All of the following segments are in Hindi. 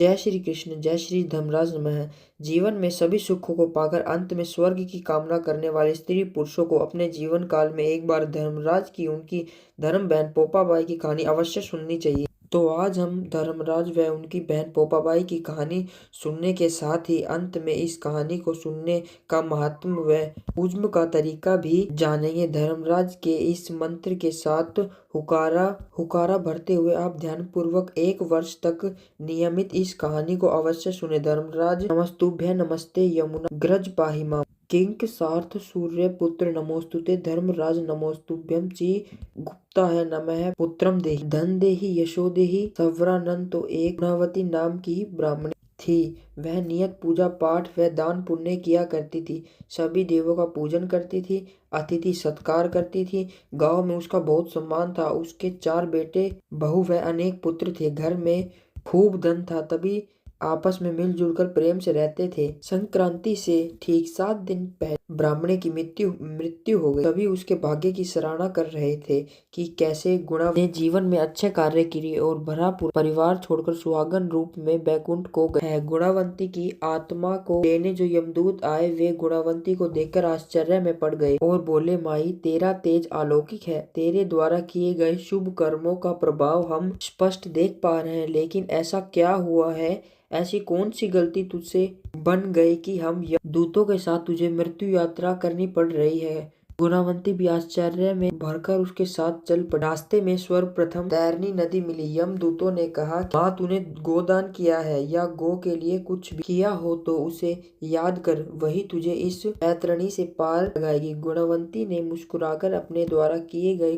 जय श्री कृष्ण। जय श्री धर्मराज नमः। जीवन में सभी सुखों को पाकर अंत में स्वर्ग की कामना करने वाले स्त्री पुरुषों को अपने जीवन काल में एक बार धर्मराज की उनकी धर्म बहन पोपाबाई की कहानी अवश्य सुननी चाहिए। तो आज हम धर्मराज व उनकी बहन पोपाबाई की कहानी सुनने के साथ ही अंत में इस कहानी को सुनने का महात्म व उज्म का तरीका भी जानेंगे। धर्मराज के इस मंत्र के साथ हुकारा हुकारा भरते हुए आप ध्यानपूर्वक 1 वर्ष तक नियमित इस कहानी को अवश्य सुने। धर्मराज नमस्तुभ्य नमस्ते यमुना ग्रज पाहि माम किंक सार्थ सूर्य पुत्र नमोस्तुते धर्मराज नमोस्तुभ्यम ची गुप्ता है नमः पुत्रम देहि धन देहि यशो देहि सवरानंद। तो एक गुणावती नाम की ब्राह्मणी थी। वह नियत पूजा पाठ व दान पुण्य किया करती थी। सभी देवों का पूजन करती थी, अतिथि सत्कार करती थी। गांव में उसका बहुत सम्मान था। उसके 4 बेटे बहू व अनेक पुत्र थे। घर में खूब धन था, तभी आपस में मिलजुल कर प्रेम से रहते थे। संक्रांति से ठीक 7 दिन पहले ब्राह्मणी की मृत्यु हो गई। तभी उसके भाग्य की सराहना कर रहे थे कि कैसे गुणा ने जीवन में अच्छे कार्य किए और भरा परिवार छोड़कर सुहागन रूप में बैकुंठ को गए हैं। गुणावंती की आत्मा को लेने जो यमदूत आए वे गुणावंती को देखकर आश्चर्य में पड़ गए और बोले, माई तेरा तेज अलौकिक है। तेरे द्वारा किए गए शुभ कर्मों का प्रभाव हम स्पष्ट देख पा रहे हैं, लेकिन ऐसा क्या हुआ है? ऐसी कौन सी गलती तुझसे बन गई कि हम दूतों के साथ तुझे मृत्यु यात्रा करनी पड़ रही है? गुणावंती भी आश्चर्य में भरकर उसके साथ चल पड़ी। रास्ते में सर्वप्रथम तैरनी नदी मिली। यमदूतों ने कहा, माँ तूने गोदान किया है या गो के लिए कुछ भी किया हो तो उसे याद कर, वही तुझे इस बैतरणी से पार लगाएगी। गुणावंती ने मुस्कुराकर अपने द्वारा किए गए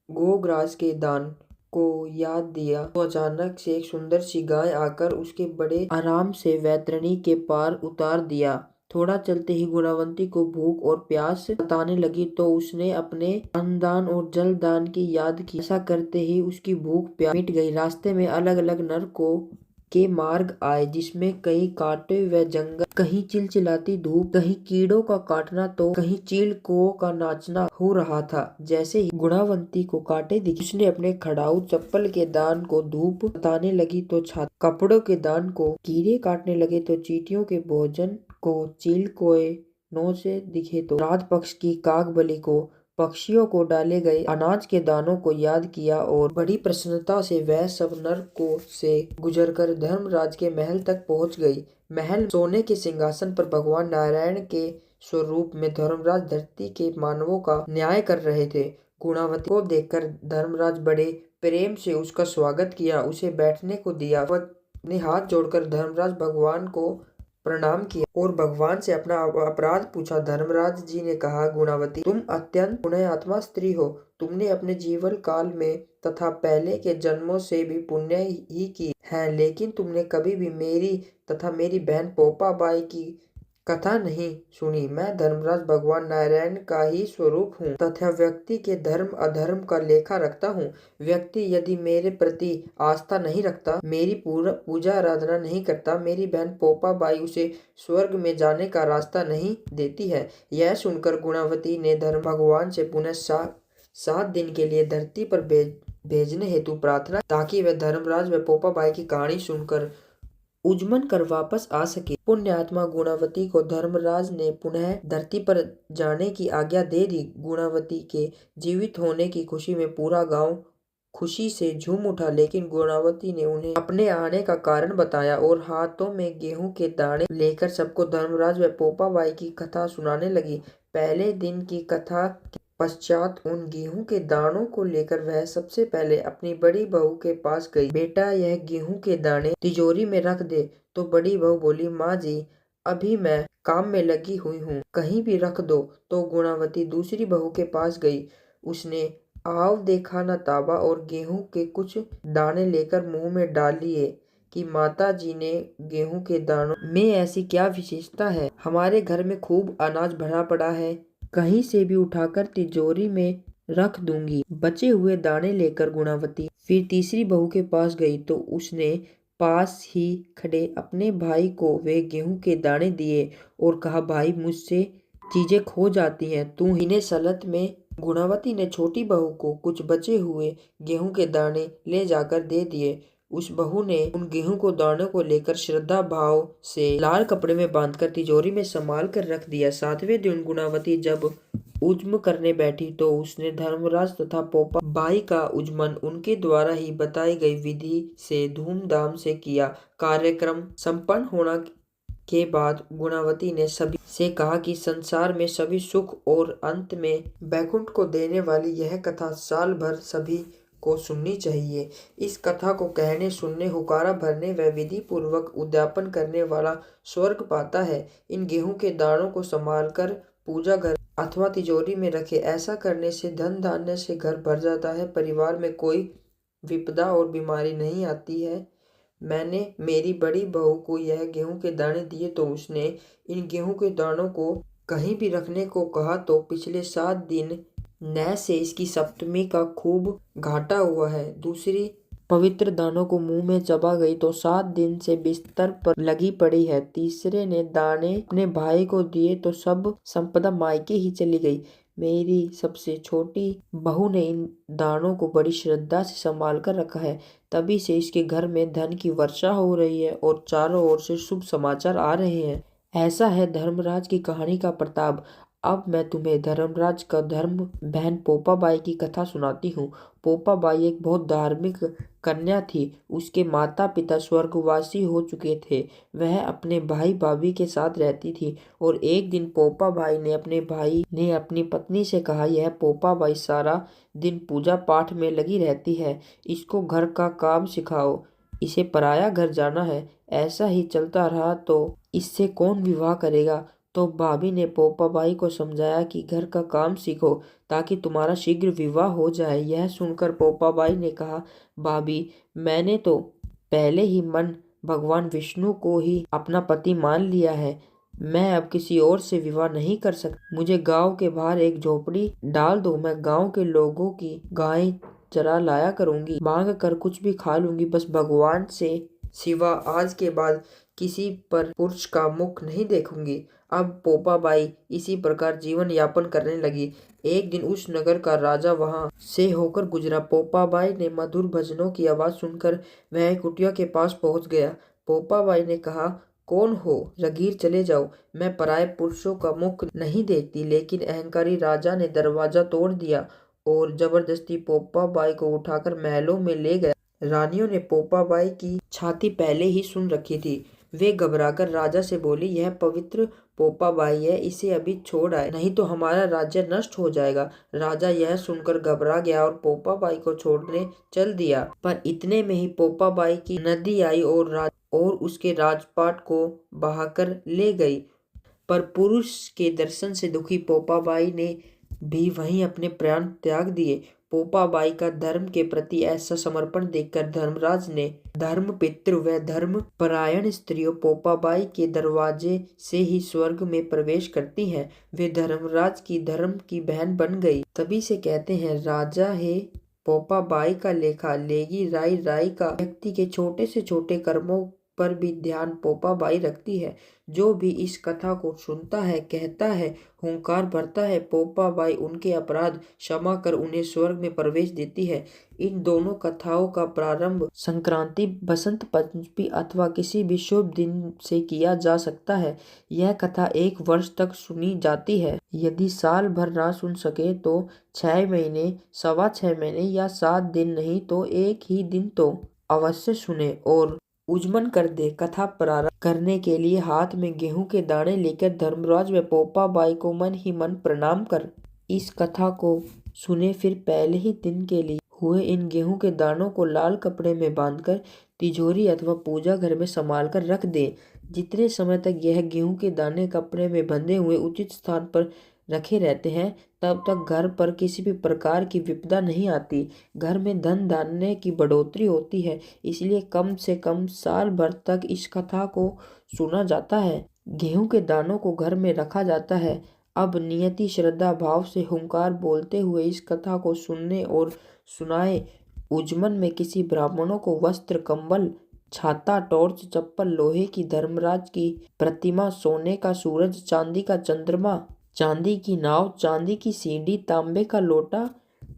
गोग्रास के दान को याद दिया तो अचानक से एक सुंदर सी गाय आकर उसके बड़े आराम से वैतरणी के पार उतार दिया। थोड़ा चलते ही गुणावंती को भूख और प्यास सताने लगी तो उसने अपने अन्नदान और जलदान की याद की। ऐसा करते ही उसकी भूख प्यास मिट गई। रास्ते में अलग अलग नरकों के मार्ग आए, जिसमें कहीं कांटे व जंगल, कहीं चिलचिलाती धूप, कहीं कीड़ों का काटना तो कहीं चीलकों का नाचना हो रहा था। जैसे ही गुणावंती को कांटे दिखे, उसने अपने खड़ाऊ चप्पल के दान को धूप बताने लगी तो छाती, कपड़ों के दान को कीड़े काटने लगे तो चींटियों के भोजन को चीलकोए नोचे दिखे तो रात पक्ष की काग बलि को पक्षियों को डाले गए अनाज के दानों को याद किया और बड़ी प्रसन्नता से वह सब नरकों से गुजरकर धर्मराज के महल तक पहुंच गई। महल सोने के सिंहासन पर भगवान नारायण के स्वरूप में धर्मराज धरती के मानवों का न्याय कर रहे थे। गुणावती को देखकर धर्मराज बड़े प्रेम से उसका स्वागत किया, उसे बैठने को दिया। वह ने हाथ जोड़कर धर्मराज भगवान को प्रणाम किया और भगवान से अपना अपराध पूछा। धर्मराज जी ने कहा, गुणावती तुम अत्यंत पुण्यात्मा स्त्री हो। तुमने अपने जीवन काल में तथा पहले के जन्मों से भी पुण्य ही की है, लेकिन तुमने कभी भी मेरी तथा मेरी बहन पोपाबाई की कथा नहीं सुनी। मैं धर्मराज भगवान नारायण का ही स्वरूप हूँ तथा व्यक्ति के धर्म अधर्म का लेखा रखता हूँ। व्यक्ति यदि मेरे प्रति आस्था नहीं रखता, मेरी पूजा आराधना नहीं करता, मेरी बहन पोपाबाई उसे स्वर्ग में जाने का रास्ता नहीं देती है। यह सुनकर गुणावती ने धर्म भगवान से पुनः 7 दिन के लिए धरती पर भेजने हेतु प्रार्थना, ताकि वह धर्मराज व पोपाबाई की कहानी सुनकर उज्मन कर वापस आ सके। पुण्यात्मा गुणावती को धर्मराज ने पुनः धरती पर जाने की आज्ञा दे दी। गुणावती के जीवित होने की खुशी में पूरा गांव खुशी से झूम उठा, लेकिन गुणावती ने उन्हें अपने आने का कारण बताया और हाथों में गेहूं के दाने लेकर सबको धर्मराज व पोपाबाई की कथा सुनाने लगी। पहले दिन की कथा पश्चात उन गेहूं के दानों को लेकर वह सबसे पहले अपनी बड़ी बहू के पास गई। बेटा, यह गेहूं के दाने तिजोरी में रख दे। तो बड़ी बहू बोली, माँ जी अभी मैं काम में लगी हुई हूँ, कहीं भी रख दो। तो गुणावती दूसरी बहू के पास गई। उसने आव देखा न ताबा और गेहूं के कुछ दाने लेकर मुंह में डाल लिए कि माता जी ने गेहूं के दानों में ऐसी क्या विशेषता है? हमारे घर में खूब अनाज भरा पड़ा है, कहीं से भी उठाकर तिजोरी में रख दूंगी। बचे हुए दाने लेकर गुणावती फिर तीसरी बहू के पास गई तो उसने पास ही खड़े अपने भाई को वे गेहूं के दाने दिए और कहा, भाई मुझसे चीजें खो जाती हैं, तू इन्हें सलत में। गुणावती ने छोटी बहू को कुछ बचे हुए गेहूं के दाने ले जाकर दे दिए। उस बहू ने उन गेहूं को दानों को लेकर श्रद्धा भाव से लाल कपड़े में बांधकर तिजोरी में संभाल कर रख दिया। 7वें दिन गुणावती जब उज्म करने बैठी तो उसने धर्मराज तथा पोपा बाई का उज्मन उनके द्वारा ही बताई गई विधि से धूमधाम से किया। कार्यक्रम संपन्न होना के बाद गुणावती ने सभी से कहा कि संसार में सभी सुख और अंत में बैकुंठ को देने वाली यह कथा साल भर सभी को सुननी चाहिए। इस कथा को कहने सुनने हुकारा भरने व विधि पूर्वक उद्यापन करने वाला स्वर्ग पाता है। इन गेहूं के दानों को संभाल कर पूजा घर अथवा तिजोरी में रखे। ऐसा करने से धन धान्य से घर भर जाता है, परिवार में कोई विपदा और बीमारी नहीं आती है। मैंने मेरी बड़ी बहू को यह गेहूं के दाने दिए तो उसने इन गेहूं के दानों को कहीं भी रखने को कहा तो पिछले 7 दिन न से इसकी सप्तमी का खूब घाटा हुआ है। दूसरी पवित्र दानों को मुंह में चबा गई तो 7 दिन से बिस्तर पर लगी पड़ी है। तीसरे ने दाने अपने भाई को दिए तो सब संपदा मायके ही चली गई। मेरी सबसे छोटी बहू ने इन दानों को बड़ी श्रद्धा से संभाल कर रखा है, तभी से इसके घर में धन की वर्षा हो रही है और चारों ओर से शुभ समाचार आ रहे हैं। ऐसा है धर्मराज की कहानी का प्रताप। अब मैं तुम्हें धर्मराज का धर्म बहन पोपाबाई की कथा सुनाती हूँ। पोपाबाई एक बहुत धार्मिक कन्या थी। उसके माता पिता स्वर्गवासी हो चुके थे। वह अपने भाई भाभी के साथ रहती थी और एक दिन पोपाबाई ने अपने भाई ने अपनी पत्नी से कहा, यह पोपाबाई सारा दिन पूजा पाठ में लगी रहती है, इसको घर का काम सिखाओ, इसे पराया घर जाना है। ऐसा ही चलता रहा तो इससे कौन विवाह करेगा। तो भाभी ने पोपाबाई को समझाया कि घर का काम सीखो ताकि तुम्हारा शीघ्र विवाह हो जाए। यह सुनकर पोपाबाई ने कहा, भाभी मैंने तो पहले ही मन भगवान विष्णु को ही अपना पति मान लिया है, मैं अब किसी और से विवाह नहीं कर सकती। मुझे गांव के बाहर एक झोपड़ी डाल दो, मैं गांव के लोगों की गायें चरा लाया करूंगी, मांग कर कुछ भी खा लूंगी, बस भगवान से सिवा आज के बाद किसी पर पुरुष का मुख नहीं देखूंगी। अब पोपाबाई इसी प्रकार जीवन यापन करने लगी। एक दिन उस नगर का राजा वहां से होकर गुजरा। पोपाबाई ने मधुर भजनों की आवाज सुनकर वह कुटिया के पास पहुंच गया। पोपाबाई ने कहा, कौन हो रगीर, चले जाओ, मैं पराये पुरुषों का मुख नहीं देखती। लेकिन अहंकारी राजा ने दरवाजा तोड़ दिया और जबरदस्ती पोपाबाई को उठाकर महलों में ले गया। रानियों ने पोपाबाई की छाती पहले ही सुन रखी थी। वे घबराकर राजा से बोली, यह पवित्र पोपाबाई है, इसे अभी छोड़ आए, नहीं तो हमारा राज्य नष्ट हो जाएगा। राजा यह सुनकर घबरा गया और पोपाबाई को छोड़ने चल दिया। पर इतने में ही पोपाबाई की नदी आई और उसके राजपाट को बहाकर ले गई। पर पुरुष के दर्शन से दुखी पोपाबाई ने भी वहीं अपने प्राण त्याग दिए। पोपाबाई का धर्म के प्रति ऐसा समर्पण देखकर धर्मराज ने धर्मपितृ व धर्म परायण स्त्रियों पोपाबाई के दरवाजे से ही स्वर्ग में प्रवेश करती हैं। वे धर्मराज की धर्म की बहन बन गई। तभी से कहते हैं, राजा है पोपाबाई का लेखा, लेगी राई राई का। व्यक्ति के छोटे से छोटे कर्मों पर भी ध्यान पोपाबाई रखती है। जो भी इस कथा को सुनता है, कहता है, हुंकार भरता है, पोपाबाई उनके अपराध क्षमा कर उन्हें स्वर्ग में प्रवेश देती है। इन दोनों कथाओं का प्रारंभ संक्रांति, बसंत पंचमी अथवा किसी भी शुभ दिन से किया जा सकता है। यह कथा 1 वर्ष तक सुनी जाती है। यदि साल भर ना सुन सके तो 6 महीने, 6.25 महीने या 7 दिन, नहीं तो 1 ही दिन तो अवश्य सुने और उज्मन कर दे। कथा प्रारंभ करने के लिए हाथ में गेहूं के दाने लेकर धर्मराज व पोपाबाई को मन ही मन प्रणाम कर इस कथा को सुने। फिर पहले ही दिन के लिए हुए इन गेहूं के दानों को लाल कपड़े में बांधकर तिजोरी अथवा पूजा घर में संभाल कर रख दे। जितने समय तक यह गेहूं के दाने कपड़े में बंधे हुए उचित स्थान पर रखे रहते हैं, तब तक घर पर किसी भी प्रकार की विपदा नहीं आती। घर में धन धान्य की बढ़ोतरी होती है। इसलिए कम से कम साल भर तक इस कथा को सुना जाता है। गेहूं के दानों को घर में रखा जाता है। अब नियति श्रद्धा भाव से हुंकार बोलते हुए इस कथा को सुनने और सुनाए। उज्मन में किसी ब्राह्मणों को वस्त्र, कंबल, छाता, टॉर्च, चप्पल, लोहे की धर्मराज की प्रतिमा, सोने का सूरज, चांदी का चंद्रमा, चांदी की नाव, चांदी की सीढ़ी, तांबे का लोटा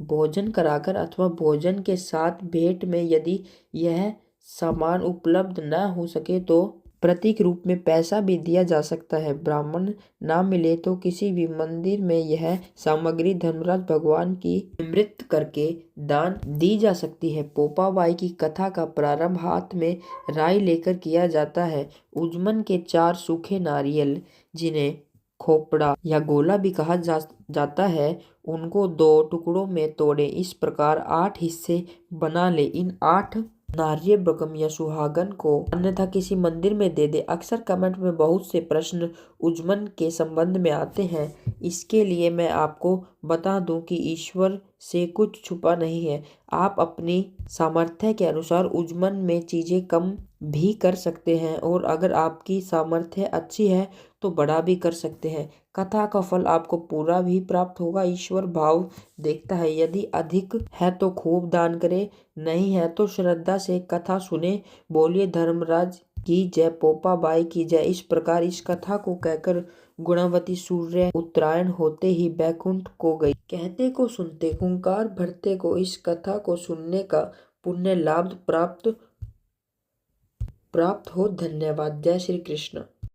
भोजन कराकर अथवा भोजन के साथ भेंट में यदि यह सामान उपलब्ध न हो सके तो प्रतीक रूप में पैसा भी दिया जा सकता है। ब्राह्मण ना मिले तो किसी भी मंदिर में यह सामग्री धर्मराज भगवान की अमृत करके दान दी जा सकती है। पोपाबाई की कथा का प्रारंभ हाथ में राई लेकर किया जाता है। उजमन के 4 सूखे नारियल, जिन्हें खोपड़ा या गोला भी कहा जाता है, उनको 2 टुकड़ों में तोड़े। इस प्रकार 8 हिस्से बना ले। इन 8 नार्य ब्रकम या सुहागन को अन्यथा किसी मंदिर में दे दे। अक्सर कमेंट में बहुत से प्रश्न उजमन के संबंध में आते हैं। इसके लिए मैं आपको बता दूं कि ईश्वर से कुछ छुपा नहीं है। आप अपनी सामर्थ्य के अनुसार उजमन में चीजें कम भी कर सकते हैं और अगर आपकी सामर्थ्य अच्छी है तो बड़ा भी कर सकते हैं। कथा का फल आपको पूरा भी प्राप्त होगा। ईश्वर भाव देखता है। यदि अधिक है तो खूब दान करे, नहीं है तो श्रद्धा से कथा सुने। बोलिए धर्मराज की जय, पोपाबाई की जय। इस प्रकार इस कथा को कहकर गुणावती सूर्य उत्तरायण होते ही बैकुंठ को गई। कहते को सुनते, हुंकार भरते को इस कथा को सुनने का पुण्य लाभ प्राप्त हो। धन्यवाद। जय श्री कृष्ण।